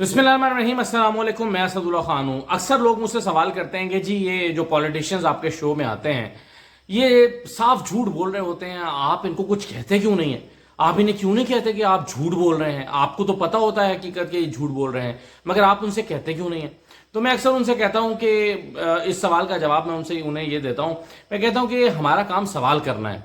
بسم اللہ الرحمن الرحیم، السلام علیکم۔ میں اسد اللہ خان ہوں۔ اکثر لوگ مجھ سے سوال کرتے ہیں کہ جی یہ جو پولیٹیشینز آپ کے شو میں آتے ہیں یہ صاف جھوٹ بول رہے ہوتے ہیں، آپ ان کو کچھ کہتے کیوں نہیں ہیں؟ آپ انہیں کیوں نہیں کہتے کہ آپ جھوٹ بول رہے ہیں؟ آپ کو تو پتا ہوتا ہے حقیقت کہ یہ جھوٹ بول رہے ہیں، مگر آپ ان سے کہتے کیوں نہیں ہیں؟ تو میں اکثر ان سے کہتا ہوں کہ اس سوال کا جواب میں انہیں یہ دیتا ہوں، میں کہتا ہوں کہ ہمارا کام سوال کرنا ہے،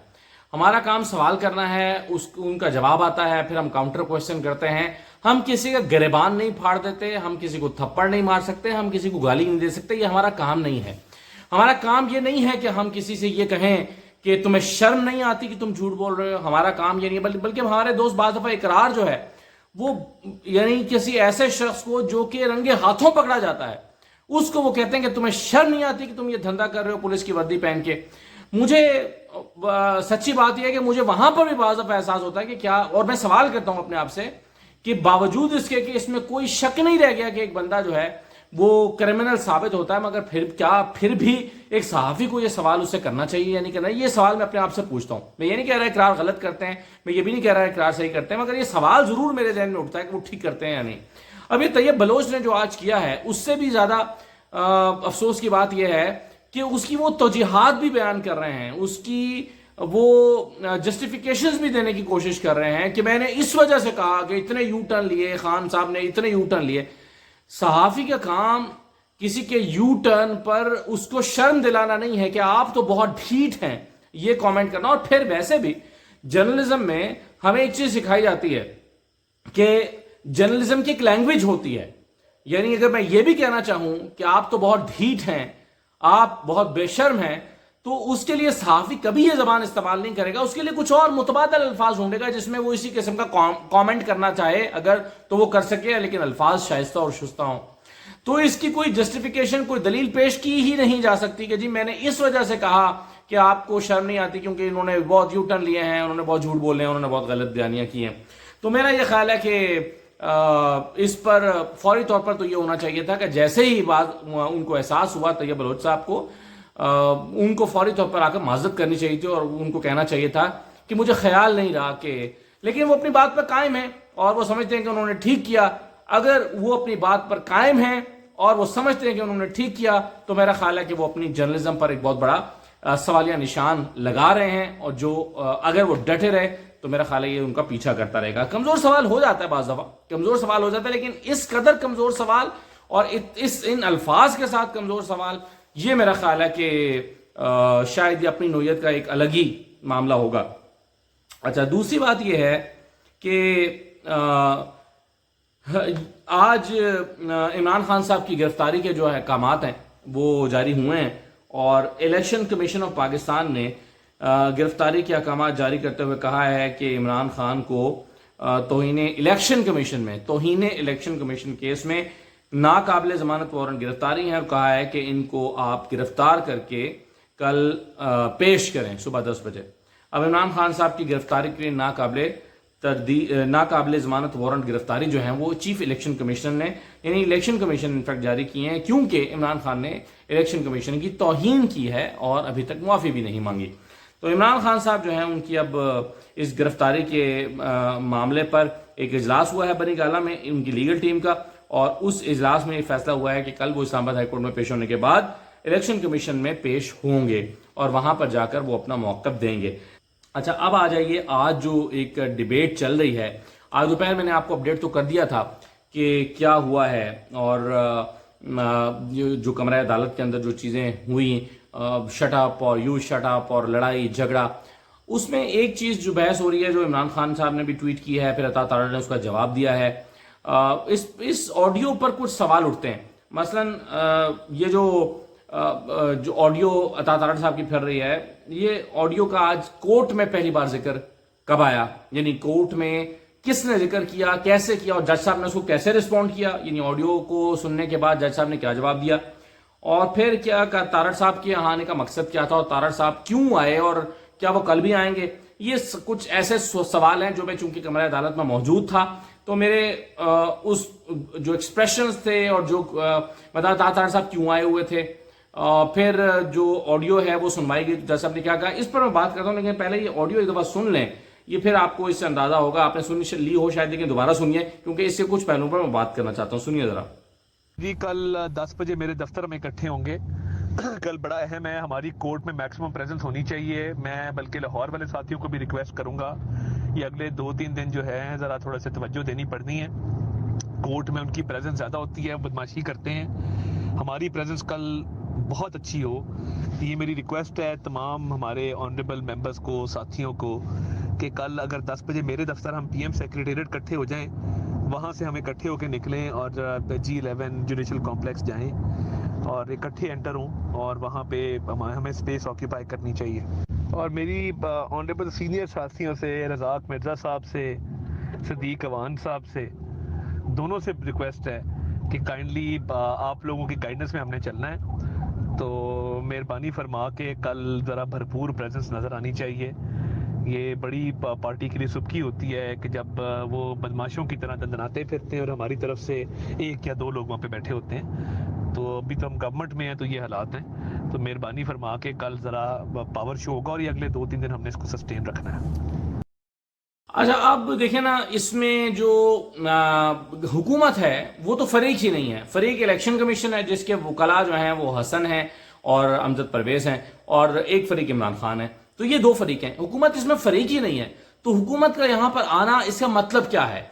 ہمارا کام سوال کرنا ہے، ان کا جواب آتا ہے، پھر ہم کاؤنٹر کوشچن کرتے ہیں۔ ہم کسی کا گریبان نہیں پھاڑ دیتے، ہم کسی کو تھپڑ نہیں مار سکتے، ہم کسی کو گالی نہیں دے سکتے، یہ ہمارا کام نہیں ہے۔ ہمارا کام یہ نہیں ہے کہ ہم کسی سے یہ کہیں کہ تمہیں شرم نہیں آتی کہ تم جھوٹ بول رہے ہو، ہمارا کام یہ نہیں ہے، بلکہ ہمارے دوست بعض دفعہ اقرار جو ہے وہ یعنی کسی ایسے شخص کو جو کہ رنگے ہاتھوں پکڑا جاتا ہے اس کو وہ کہتے ہیں کہ تمہیں شرم نہیں آتی کہ تم یہ دھندا کر رہے ہو پولیس کی وردی پہن کے۔ مجھے سچی بات یہ ہے کہ مجھے وہاں پر بھی بعض دفعہ احساس ہوتا ہے کہ کیا، اور میں سوال کرتا ہوں اپنے آپ سے کہ باوجود اس کے کہ اس میں کوئی شک نہیں رہ گیا کہ ایک بندہ جو ہے وہ کرمنل ثابت ہوتا ہے، مگر پھر بھی ایک صحافی کو یہ سوال اس سے کرنا چاہیے یا نہیں کرنا؟ یہ سوال میں اپنے آپ سے پوچھتا ہوں۔ میں یہ نہیں کہہ رہا اقرار غلط کرتے ہیں، میں یہ بھی نہیں کہہ رہا اقرار صحیح کرتے ہیں، مگر یہ سوال ضرور میرے ذہن میں اٹھتا ہے کہ وہ ٹھیک کرتے ہیں یا نہیں۔ اب یہ طیب بلوچ نے جو آج کیا ہے اس سے بھی زیادہ افسوس کی بات یہ ہے کہ اس کی وہ توجیحات بھی بیان کر رہے ہیں، اس کی وہ جسٹیفیکیشنز بھی دینے کی کوشش کر رہے ہیں کہ میں نے اس وجہ سے کہا کہ اتنے یو ٹرن لیے، خان صاحب نے اتنے یو ٹرن لیے۔ صحافی کا کام کسی کے یو ٹرن پر اس کو شرم دلانا نہیں ہے کہ آپ تو بہت ڈھیٹ ہیں، یہ کامنٹ کرنا۔ اور پھر ویسے بھی جرنلزم میں ہمیں ایک چیز سکھائی جاتی ہے کہ جرنلزم کی ایک لینگویج ہوتی ہے، یعنی اگر میں یہ بھی کہنا چاہوں کہ آپ تو بہت ڈھیٹ ہیں، آپ بہت بے شرم ہیں، تو اس کے لیے صحافی کبھی یہ زبان استعمال نہیں کرے گا، اس کے لیے کچھ اور متبادل الفاظ ڈھونڈے گا جس میں وہ اسی قسم کا کامنٹ کرنا چاہے اگر تو وہ کر سکے، لیکن الفاظ شائستہ اور شستہ ہوں۔ تو اس کی کوئی جسٹیفیکیشن، کوئی دلیل پیش کی ہی نہیں جا سکتی کہ جی میں نے اس وجہ سے کہا کہ آپ کو شرم نہیں آتی کیونکہ انہوں نے بہت یو ٹرن لیے ہیں، انہوں نے بہت جھوٹ بولے ہیں، انہوں نے بہت غلط بیانیاں کی ہیں۔ تو میرا یہ خیال ہے کہ اس پر فوری طور پر تو یہ ہونا چاہیے تھا کہ جیسے ہی ان کو احساس ہوا طیب بلوچ صاحب کو، ان کو فوری طور پر آ کر معذرت کرنی چاہیے تھی اور ان کو کہنا چاہیے تھا کہ مجھے خیال نہیں رہا کہ، لیکن وہ اپنی بات پر قائم ہیں اور وہ سمجھتے ہیں کہ انہوں نے ٹھیک کیا۔ اگر وہ اپنی بات پر قائم ہیں اور وہ سمجھتے ہیں کہ انہوں نے ٹھیک کیا تو میرا خیال ہے کہ وہ اپنی جرنلزم پر ایک بہت بڑا سوالیہ نشان لگا رہے ہیں، اور جو اگر وہ ڈٹے رہے تو میرا خیال ہے یہ ان کا پیچھا کرتا رہے گا۔ کمزور سوال ہو جاتا ہے، بعض دفعہ کمزور سوال ہو جاتا ہے، لیکن اس قدر کمزور سوال اور ان الفاظ کے ساتھ کمزور سوال، یہ میرا خیال ہے کہ شاید یہ اپنی نوعیت کا ایک الگ ہی معاملہ ہوگا۔ اچھا، دوسری بات یہ ہے کہ آج عمران خان صاحب کی گرفتاری کے جو احکامات ہیں وہ جاری ہوئے ہیں، اور الیکشن کمیشن آف پاکستان نے گرفتاری کے احکامات جاری کرتے ہوئے کہا ہے کہ عمران خان کو توہین الیکشن کمیشن کیس میں ناقابل ضمانت وارنٹ گرفتاری ہے، اور کہا ہے کہ ان کو آپ گرفتار کر کے کل پیش کریں صبح 10 بجے۔ اب عمران خان صاحب کی گرفتاری کے لیے ناقابل ضمانت وارنٹ گرفتاری جو ہیں وہ چیف الیکشن کمیشنر نے، یعنی الیکشن کمیشن انفیکٹ جاری کیے ہیں، کیونکہ عمران خان نے الیکشن کمیشن کی توہین کی ہے اور ابھی تک معافی بھی نہیں مانگی۔ تو عمران خان صاحب جو ہیں ان کی اب اس گرفتاری کے معاملے پر ایک اجلاس ہوا ہے بنی گالہ میں ان کی لیگل ٹیم کا، اور اس اجلاس میں یہ فیصلہ ہوا ہے کہ کل وہ اسلام آباد ہائی کورٹ میں پیش ہونے کے بعد الیکشن کمیشن میں پیش ہوں گے اور وہاں پر جا کر وہ اپنا موقف دیں گے۔ اچھا، اب آ جائیے آج جو ایک ڈیبیٹ چل رہی ہے۔ آج دوپہر میں نے آپ کو اپڈیٹ تو کر دیا تھا کہ کیا ہوا ہے، اور جو کمرہ عدالت کے اندر جو چیزیں ہوئیں، شٹ اپ اور یو شٹ اپ اور لڑائی جھگڑا، اس میں ایک چیز جو بحث ہو رہی ہے، جو عمران خان صاحب نے بھی ٹویٹ کی ہے، پھر عطا تارڑ نے اس کا جواب دیا ہے۔ اس آڈیو پر کچھ سوال اٹھتے ہیں، مثلا یہ جو آڈیو عطا تارڑ صاحب کی پھر رہی ہے، یہ آڈیو کا آج کورٹ میں پہلی بار ذکر کب آیا، یعنی کورٹ میں کس نے ذکر کیا، کیسے کیا، اور جج صاحب نے اس کو کیسے رسپونڈ کیا، یعنی آڈیو کو سننے کے بعد جج صاحب نے کیا جواب دیا، اور پھر کیا تارڑ صاحب کے یہاں آنے کا مقصد کیا تھا، اور تارڑ صاحب کیوں آئے، اور کیا وہ کل بھی آئیں گے۔ یہ کچھ ایسے سوال ہیں جو میں چونکہ کمرہ عدالت میں موجود تھا تو میرے اس جو ایکسپریشنز تھے اور جو عطا تارڑ صاحب کیوں آئے ہوئے تھے، پھر جو آڈیو ہے وہ سنوائی گئی، جج صاحب نے کیا کہا، اس پر میں بات کرتا ہوں، لیکن پہلے یہ آڈیو ایک دفعہ سن لیں یہ پھر آپ کو اس سے اندازہ ہوگا. آپ نے سن لی ہو شاید, لیکن دوبارہ سنیے کیونکہ اس سے کچھ پہلوؤں پر میں بات کرنا چاہتا ہوں. سنیے ذرا. جی کل 10 بجے میرے دفتر میں اکٹھے ہوں گے. کل بڑا اہم ہے, ہماری کورٹ میں میکسیمم پریزنس ہونی چاہیے. میں بلکہ لاہور والے ساتھیوں کو بھی ریکویسٹ کروں گا, یہ اگلے 2-3 دن جو ہے ذرا تھوڑا سے توجہ دینی پڑنی ہے. کورٹ میں ان کی پریزنس زیادہ ہوتی ہے, بدماشی کرتے ہیں. ہماری پریزنس کل بہت اچھی ہو, یہ میری ریکویسٹ ہے تمام ہمارے آنریبل ممبرز کو, ساتھیوں کو, کہ کل اگر 10 بجے میرے دفتر ہم پی ایم سیکریٹریٹ اکٹھے ہو جائیں, وہاں سے ہم اکٹھے ہو کے نکلیں اور G11 جوڈیشل کمپلیکس جائیں اور اکٹھے انٹر ہوں, اور وہاں پہ ہمیں اسپیس آکیوپائی کرنی چاہیے. اور میری آنریبل سینئر ساتھیوں سے, رزاق مرزا صاحب سے, صدیق اوان صاحب سے, دونوں سے ریکویسٹ ہے کہ کائنڈلی آپ لوگوں کی گائیڈنس میں ہم نے چلنا ہے, تو مہربانی فرما کے کل ذرا بھرپور پریزنس نظر آنی چاہیے. یہ بڑی پارٹی کے لیے سبکی ہوتی ہے کہ جب وہ بدماشوں کی طرح دندناتے پھرتے ہیں اور ہماری طرف سے 1 یا 2 لوگ وہاں پہ بیٹھے ہوتے ہیں. تو ابھی تو ہم گورنمنٹ میں ہیں تو یہ حالات ہیں, تو مہربانی فرما کے کل ذرا پاور شو ہوگا, اور یہ اگلے 2-3 دن ہم نے اس کو سسٹین رکھنا ہے. اچھا اب دیکھیں نا, اس میں جو حکومت ہے وہ تو فریق ہی نہیں ہے. فریق الیکشن کمیشن ہے جس کے وکلاء جو ہیں وہ حسن ہیں اور امجد پرویز ہیں, اور ایک فریق عمران خان ہے. تو یہ 2 فریق ہیں, حکومت اس میں فریق ہی نہیں ہے. تو حکومت کا یہاں پر آنا, اس کا مطلب کیا ہے؟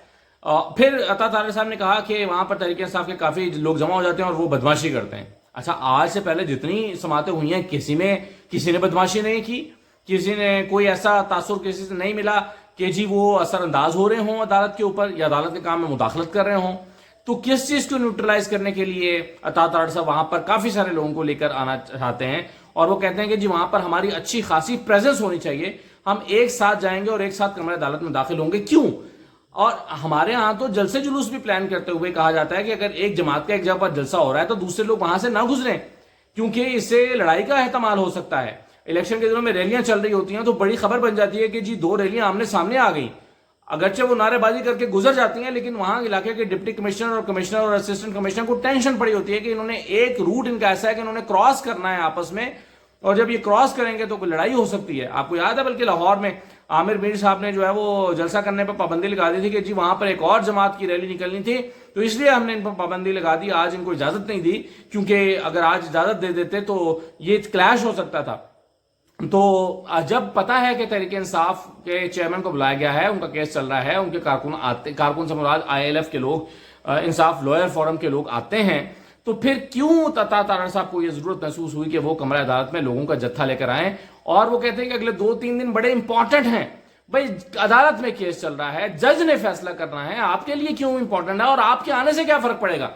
پھر عطا طارق صاحب نے کہا کہ وہاں پر تحریک انصاف کے کافی لوگ جمع ہو جاتے ہیں اور وہ بدماشی کرتے ہیں. اچھا, آج سے پہلے جتنی سماعتیں ہوئی ہیں کسی نے بدماشی نہیں کی, کسی نے کوئی ایسا تاثر کسی سے نہیں ملا کہ جی وہ اثر انداز ہو رہے ہوں عدالت کے اوپر یا عدالت کے کام میں مداخلت کر رہے ہوں. تو کس چیز کو نیوٹرلائز کرنے کے لیے عطا طارق صاحب وہاں پر کافی سارے لوگوں کو لے کر آنا چاہتے ہیں, اور وہ کہتے ہیں کہ جی وہاں پر ہماری اچھی خاصی پریزنس ہونی چاہیے, ہم ایک ساتھ جائیں گے اور ایک ساتھ کمرہ عدالت میں داخل ہوں گے. کیوں؟ اور ہمارے ہاں تو جلسے جلوس بھی پلان کرتے ہوئے کہا جاتا ہے کہ اگر ایک جماعت کا ایک جگہ پر جلسہ ہو رہا ہے تو دوسرے لوگ وہاں سے نہ گزریں, کیونکہ اس سے لڑائی کا احتمال ہو سکتا ہے. الیکشن کے دنوں میں ریلیاں چل رہی ہوتی ہیں تو بڑی خبر بن جاتی ہے کہ جی 2 ریلیاں آمنے سامنے آ گئیں, اگرچہ وہ نعرے بازی کر کے گزر جاتی ہیں, لیکن وہاں علاقے کے ڈپٹی کمشنر اور اسسٹنٹ کمشنر کو ٹینشن پڑی ہوتی ہے کہ انہوں نے ایک روٹ ان کا ایسا ہے کہ انہوں نے کراس کرنا ہے آپس میں, اور جب یہ کراس کریں گے تو کوئی لڑائی ہو سکتی ہے. آپ کو یاد ہے بلکہ لاہور میں عامر میر صاحب نے جو ہے وہ جلسہ کرنے پر پابندی لگا دی تھی کہ جی وہاں پر ایک اور جماعت کی ریلی نکلنی تھی, تو اس لیے ہم نے ان پر پابندی لگا دی, آج ان کو اجازت نہیں دی, کیونکہ اگر آج اجازت دے دیتے تو یہ کلیش ہو سکتا تھا. تو جب پتا ہے کہ تحریک انصاف کے چیئرمین کو بلایا گیا ہے, ان کا کیس چل رہا ہے, ان کے کارکن سے مراد ILF کے لوگ, انصاف لوئر فورم کے لوگ آتے ہیں, تو پھر کیوں عطا طارق صاحب کو یہ ضرورت محسوس ہوئی کہ وہ کمرہ عدالت میں لوگوں کا جتھا لے کر آئیں, اور وہ کہتے ہیں کہ اگلے 2-3 دن بڑے امپورٹنٹ ہیں. بھائی عدالت میں کیس چل رہا ہے, جج نے فیصلہ کرنا ہے, آپ کے لیے کیوں امپورٹنٹ ہے, اور آپ کے آنے سے کیا فرق پڑے گا؟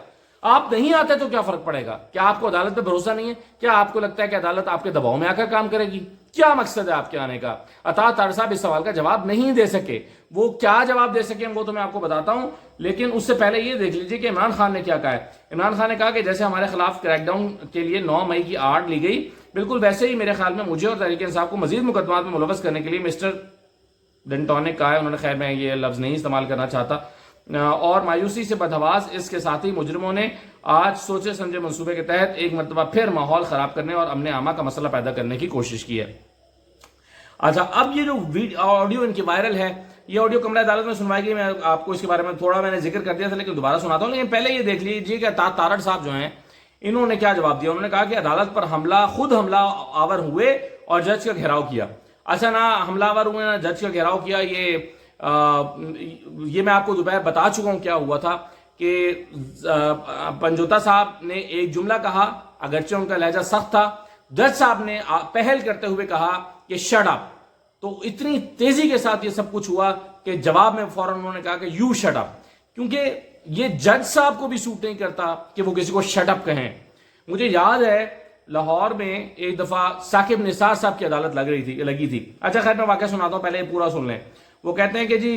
آپ نہیں آتے تو کیا فرق پڑے گا؟ کیا آپ کو عدالت پہ بھروسہ نہیں ہے؟ کیا آپ کو لگتا ہے کہ عدالت آپ کے دباؤ میں آ کر کام کرے گی؟ کیا مقصد ہے آپ کے آنے کا؟ عطا طارق صاحب اس سوال کا جواب نہیں دے سکے. وہ کیا جواب دے سکے وہ تو میں آپ کو بتاتا ہوں, لیکن اس سے پہلے یہ دیکھ لیجئے کہ عمران خان نے کیا کہا ہے. عمران خان نے کہا کہ جیسے ہمارے خلاف کریک ڈاؤن کے لیے 9 مئی کی آرڈر لی گئی, بالکل ویسے ہی میرے خیال میں مجھے اور تحریک انصاف کو مزید مقدمات میں ملوث کرنے کے لیے مسٹر ڈنٹون نے کہا ہے, انہوں نے, خیر میں یہ لفظ نہیں استعمال کرنا چاہتا, اور مایوسی سے بدحواس اس کے ساتھی مجرموں نے آج سوچے سمجھے منصوبے کے تحت ایک مرتبہ پھر ماحول خراب کرنے اور امن عامہ کا مسئلہ پیدا کرنے کی کوشش کی ہے. اچھا, اب یہ جو آڈیو ان کی وائرل ہے, یہ آڈیو کمرہ عدالت میں سنوائی گئی. میں آپ کو اس کے بارے میں تھوڑا میں نے ذکر کر دیا تھا, لیکن دوبارہ سناتا ہوں. لیکن پہلے یہ دیکھ لیجیے کہ عطا طارق صاحب جو ہیں, انہوں نے کیا جواب دیا. انہوں نے کہا کہ عدالت پر خود حملہ آور ہوئے اور جج کا گھیراؤ کیا. اچھا, نہ حملہ آور ہوئے نہ جج کا گھیراؤ کیا. یہ میں آپ کو دوپہر بتا چکا ہوں کیا ہوا تھا, کہ پنجوتا صاحب نے ایک جملہ کہا, اگرچہ ان کا لہجہ سخت تھا. جج صاحب نے پہل کرتے ہوئے کہا کہ شٹ اپ. تو اتنی تیزی کے ساتھ یہ سب کچھ ہوا کہ جواب میں فوراً انہوں نے کہا کہ یو شٹ اپ, کیونکہ یہ جج صاحب کو بھی سوٹ نہیں کرتا کہ وہ کسی کو شٹ اپ کہیں. مجھے یاد ہے لاہور میں ایک دفعہ ثاقب نثار صاحب کی عدالت لگی تھی. اچھا خیر, میں واقعہ سناتا ہوں, پہلے یہ پورا سن لیں. وہ کہتے ہیں کہ جی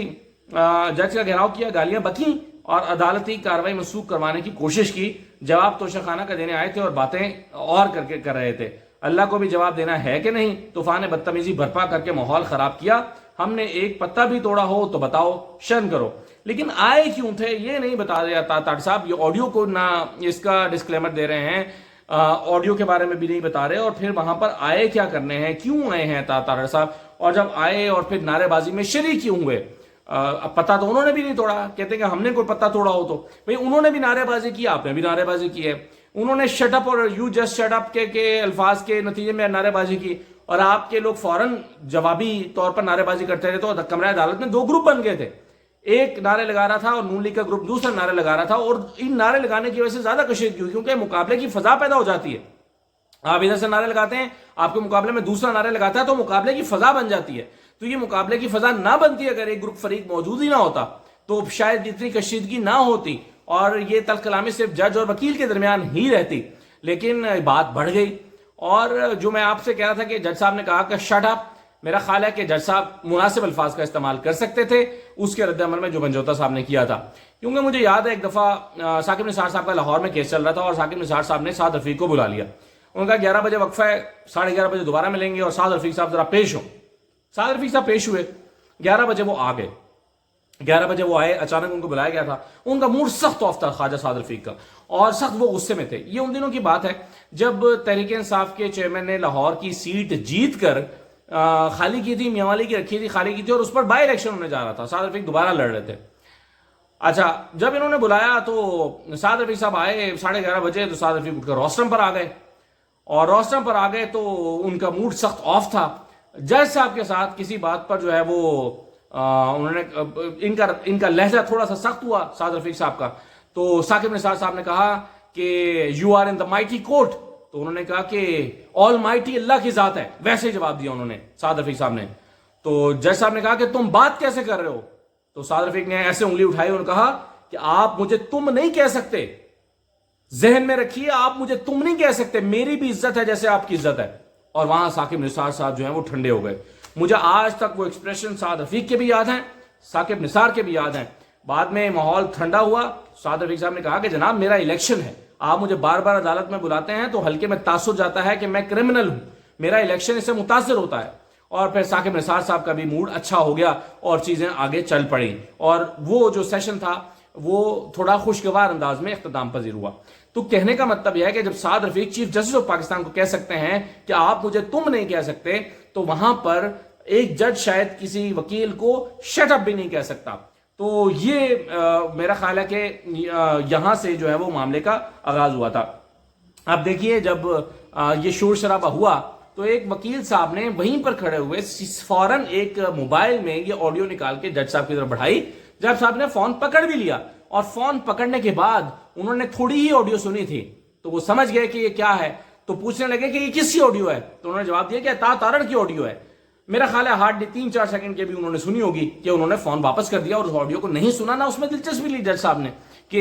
جج کا گھیراؤ کیا, گالیاں بکیں اور عدالتی کاروائی منسوخ کروانے کی کوشش کی. جواب توشہ خانہ کا دینے آئے تھے اور باتیں اور کر رہے تھے. اللہ کو بھی جواب دینا ہے کہ نہیں. طوفان بدتمیزی برپا کر کے ماحول خراب کیا. ہم نے ایک پتا بھی توڑا ہو تو بتاؤ, شرم کرو. لیکن آئے کیوں تھے یہ نہیں بتا رہے طارق صاحب. یہ آڈیو کو نہ اس کا ڈسکلیمر دے رہے ہیں, آڈیو کے بارے میں بھی نہیں بتا رہے, اور پھر وہاں پر آئے کیا کرنے ہیں, کیوں آئے ہیں طارق صاحب. اور جب آئے اور پھر نعرے بازی میں شریک کیوں ہوئے. اب پتہ تو انہوں نے بھی نہیں توڑا. کہتے ہیں کہ ہم نے کوئی پتہ توڑا ہو تو بھئی انہوں نے بھی نعرے بازی کی, آپ نے بھی نعرے بازی کی ہے. انہوں نے شٹ اپ اور یو جسٹ شٹ اپ کے الفاظ کے نتیجے میں نعرے بازی کی, اور آپ کے لوگ فوراً جوابی طور پر نعرے بازی کرتے رہے. تو کمرہ عدالت میں 2 گروپ بن گئے تھے, ایک نعرے لگا رہا تھا اور نون لیگ کا گروپ دوسرا نعرے لگا رہا تھا. اور ان نعرے لگانے کی وجہ سے زیادہ کشیدگی ہوئی, کیونکہ مقابلے کی فضا پیدا ہو جاتی ہے. آپ ادھر سے نعرے لگاتے ہیں, آپ کے مقابلے میں دوسرا نعرے لگاتا ہے, تو مقابلے کی فضا بن جاتی ہے. تو یہ مقابلے کی فضا نہ بنتی اگر ایک گروپ فریق موجود ہی نہ ہوتا, تو شاید اتنی کشیدگی نہ ہوتی اور یہ تلخ کلامی صرف جج اور وکیل کے درمیان ہی رہتی. لیکن بات بڑھ گئی. اور جو میں آپ سے کہہ رہا تھا کہ جج صاحب نے کہا کہ شٹ اپ, میرا خیال ہے کہ جج صاحب مناسب الفاظ کا استعمال کر سکتے تھے اس کے رد عمل میں جو بنجوتا صاحب نے کیا تھا. کیونکہ مجھے یاد ہے ایک دفعہ ثاقب نثار صاحب کا لاہور میں کیس چل رہا تھا, اور ثاقب نثار صاحب نے سعد رفیق کو بلا لیا. ان کا 11 بجے وقفہ ہے, 11:30 بجے دوبارہ ملیں گے اور سعد رفیق صاحب ذرا پیش ہو. سعد رفیق صاحب پیش ہوئے, 11 بجے وہ آ گئے. 11 بجے وہ آئے, اچانک ان کو بلایا گیا تھا. ان کا موڈ سخت آف تھا خواجہ سعد رفیق کا, اور سخت وہ غصے میں تھے. یہ ان دنوں کی بات ہے جب تحریک انصاف کے چیئرمین نے لاہور کی سیٹ جیت کر خالی کی تھی, میاں والی کی رکھی تھی, خالی کی تھی, اور اس پر بائی الیکشن ہونے جا رہا تھا. سعد رفیق دوبارہ لڑ رہے تھے. اچھا, جب انہوں نے بلایا تو سعد رفیق صاحب آئے 11:30 بجے, تو سعد رفیق اٹھ کر روسٹرم پر آ گئے. اور روسٹرم پر آ گئے تو ان کا موڈ سخت آف تھا. جج صاحب کے ساتھ کسی بات پر جو ہے وہ انہوں نے ان کا لہجہ تھوڑا سا سخت ہوا سعد رفیق صاحب کا. تو ثاقب نثار صاحب نے کہا کہ you are in the mighty court. تو انہوں نے کہا کہ آل مائٹی اللہ کی ذات ہے, ویسے ہی جواب دیا انہوں نے سعد رفیق صاحب نے. تو جج صاحب نے کہا کہ تم بات کیسے کر رہے ہو. تو سعد رفیق نے ایسے انگلی اٹھائی اور کہا کہ آپ مجھے تم نہیں کہہ سکتے, ذہن میں رکھیے آپ مجھے تم نہیں کہہ سکتے, میری بھی عزت ہے جیسے آپ کی عزت ہے. اور وہاں ثاقب نثار صاحب جو ہیں وہ ٹھنڈے ہو گئے. مجھے آج تک وہ ایکسپریشن سعد رفیق کے بھی یاد ہیں, ثاقب نثار کے بھی یاد ہیں. بعد میں ماحول ٹھنڈا ہوا. سعد رفیق صاحب نے کہا کہ جناب میرا الیکشن ہے, آپ مجھے بار بار عدالت میں بلاتے ہیں تو ہلکے میں تاثر جاتا ہے کہ میں کرمنل ہوں, میرا الیکشن اس سے متاثر ہوتا ہے. اور پھر ثاقب نثار صاحب کا بھی موڈ اچھا ہو گیا اور چیزیں آگے چل پڑیں, اور وہ جو سیشن تھا وہ تھوڑا خوشگوار انداز میں اختتام پذیر ہوا. تو کہنے کا مطلب یہ ہے کہ جب سعد رفیق چیف جسٹس آف پاکستان کو کہہ سکتے ہیں کہ آپ مجھے تم نہیں کہہ سکتے, تو وہاں پر ایک جج شاید کسی وکیل کو شٹ اپ بھی نہیں کہہ سکتا. تو یہ میرا خیال ہے کہ یہاں سے جو ہے وہ معاملے کا آغاز ہوا تھا. اب دیکھیے جب یہ شور شرابہ ہوا تو ایک وکیل صاحب نے وہیں پر کھڑے ہوئے فوراً ایک موبائل میں یہ آڈیو نکال کے جج صاحب کی طرف بڑھائی. جج صاحب نے فون پکڑ بھی لیا, اور فون پکڑنے کے بعد انہوں نے تھوڑی ہی آڈیو سنی تھی تو وہ سمجھ گئے کہ یہ کیا ہے. تو پوچھنے لگے کہ یہ کس کی آڈیو ہے. تو انہوں نے جواب دیا کہ عطا تارڑ کی آڈیو ہے. میرا خیال ہے ہارڈلی 3-4 سیکنڈ کے بھی انہوں نے سنی ہوگی کہ انہوں نے فون واپس کر دیا اور اس آڈیو کو نہیں سنا, نہ اس میں دلچسپی لی جج صاحب نے کہ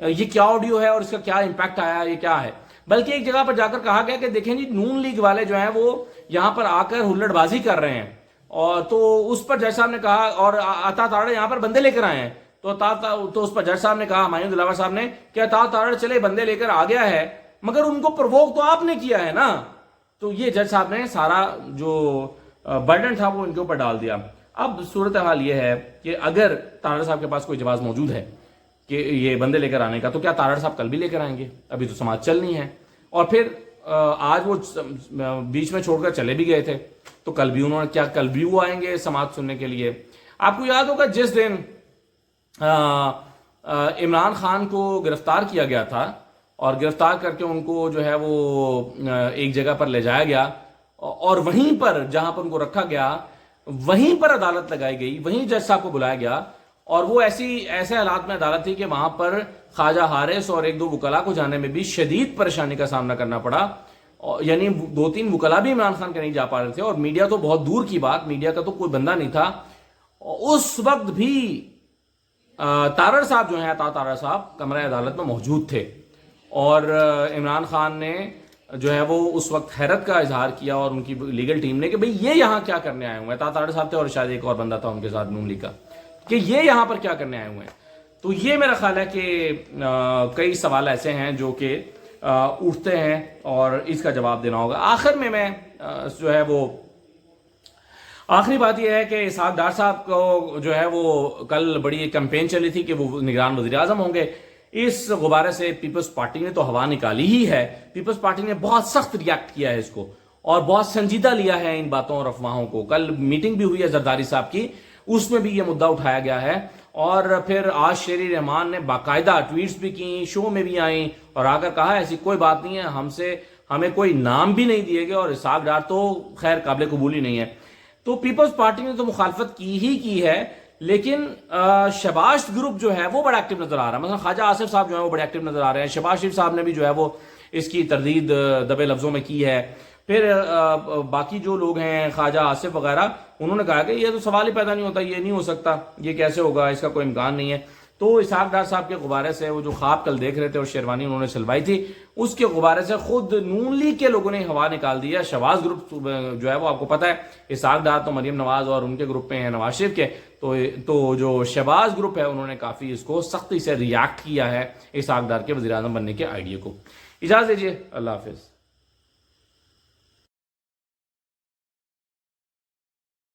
یہ کیا آڈیو ہے اور اس کا کیا امپیکٹ آیا, یہ کیا ہے. بلکہ ایک جگہ پر جا کر کہا گیا کہ دیکھیں جی نون لیگ والے جو ہیں وہ یہاں پر آ کر ہلڑ بازی کر رہے ہیں, اور تو اس پر جج صاحب نے کہا, اور عطا تارڑ یہاں پر بندے لے کر آئے ہیں. تو اس پر جج صاحب نے کہا, ہمایوں دلاور صاحب نے, کہ عطا تارڑ چلے بندے لے کر آ گیا ہے مگر ان کو پرووک تو آپ نے کیا ہے نا. تو یہ جج صاحب نے سارا جو برڈن تھا وہ ان کے اوپر ڈال دیا. اب صورتحال یہ ہے کہ اگر تارڑ صاحب کے پاس کوئی جواز موجود ہے کہ یہ بندے لے کر آنے کا, تو کیا تارڑ صاحب کل بھی لے کر آئیں گے؟ ابھی تو سماعت چلنی ہے. اور پھر آج وہ بیچ میں چھوڑ کر چلے بھی گئے تھے, تو کل بھی انہوں نے کیا, کل بھی وہ آئیں گے سماعت سننے کے لیے؟ آپ کو یاد ہوگا جس دن عمران خان کو گرفتار کیا گیا تھا اور گرفتار کر کے ان کو جو ہے وہ ایک جگہ پر لے جایا گیا, اور وہیں پر جہاں پر ان کو رکھا گیا وہیں پر عدالت لگائی گئی, وہیں جج صاحب کو بلایا گیا, اور وہ ایسے حالات میں عدالت تھی کہ وہاں پر خواجہ حارث اور 1-2 وکلاء کو جانے میں بھی شدید پریشانی کا سامنا کرنا پڑا. یعنی 2-3 وکلاء بھی عمران خان کے نہیں جا پا رہے تھے, اور میڈیا تو بہت دور کی بات, میڈیا کا تو کوئی بندہ نہیں تھا. اس وقت بھی تارڑ صاحب جو ہیں, عطا تارڑ صاحب کمرہ عدالت میں موجود تھے, اور عمران خان نے جو ہے وہ اس وقت حیرت کا اظہار کیا, اور ان کی لیگل ٹیم نے, کہ بھئی یہ یہاں کیا کرنے آئے ہوئے ہیں. عطا تارڑ صاحب تھے اور شاید ایک اور بندہ تھا ان کے ساتھ نون لیگ کا, کہ یہ یہاں پر کیا کرنے آئے ہوئے ہیں. تو یہ میرا خیال ہے کہ کئی سوال ایسے ہیں جو کہ اٹھتے ہیں اور اس کا جواب دینا ہوگا. آخر میں جو ہے وہ آخری بات یہ ہے کہ اسحاق ڈار صاحب کو جو ہے وہ کل بڑی ایک کمپین چلی تھی کہ وہ نگران وزیر اعظم ہوں گے. اس غبارے سے پیپلز پارٹی نے تو ہوا نکالی ہی ہے, پیپلز پارٹی نے بہت سخت ریاکٹ کیا ہے اس کو, اور بہت سنجیدہ لیا ہے ان باتوں اور افواہوں کو. کل میٹنگ بھی ہوئی ہے زرداری صاحب کی, اس میں بھی یہ مدعا اٹھایا گیا ہے, اور پھر آج شیری رحمان نے باقاعدہ ٹویٹس بھی کی, شو میں بھی آئیں اور آ کر کہا ایسی کوئی بات نہیں ہے, ہمیں کوئی نام بھی نہیں دیے گئے, اور اسحاق ڈار تو خیر قابل قبول ہی نہیں ہے. تو پیپلز پارٹی نے تو مخالفت کی ہے, لیکن شہباز گروپ جو ہے وہ بڑا ایکٹیو نظر آ رہا ہے. مثلا خواجہ آصف صاحب جو ہے وہ بڑے ایکٹیو نظر آ رہے ہیں. شہباز شریف صاحب نے بھی جو ہے وہ اس کی تردید دبے لفظوں میں کی ہے. پھر باقی جو لوگ ہیں خواجہ آصف وغیرہ, انہوں نے کہا کہ یہ تو سوال ہی پیدا نہیں ہوتا, یہ نہیں ہو سکتا, یہ کیسے ہوگا, اس کا کوئی امکان نہیں ہے. تو اسحاق ڈار صاحب کے غبارے سے وہ جو خواب کل دیکھ رہے تھے اور شیروانی انہوں نے سلوائی تھی, اس کے غبارے سے خود نون لیگ کے لوگوں نے ہوا نکال دیا. شہباز گروپ جو ہے وہ آپ کو پتا ہے, اسحاق ڈار تو مریم نواز اور ان کے گروپ میں ہیں نواز شریف کے, تو جو شہباز گروپ ہے انہوں نے کافی اس کو سختی سے ریاکٹ کیا ہے اسحاق ڈار کے وزیر اعظم بننے کے آئیڈیا کو. اجازت دیجیے, اللہ حافظ.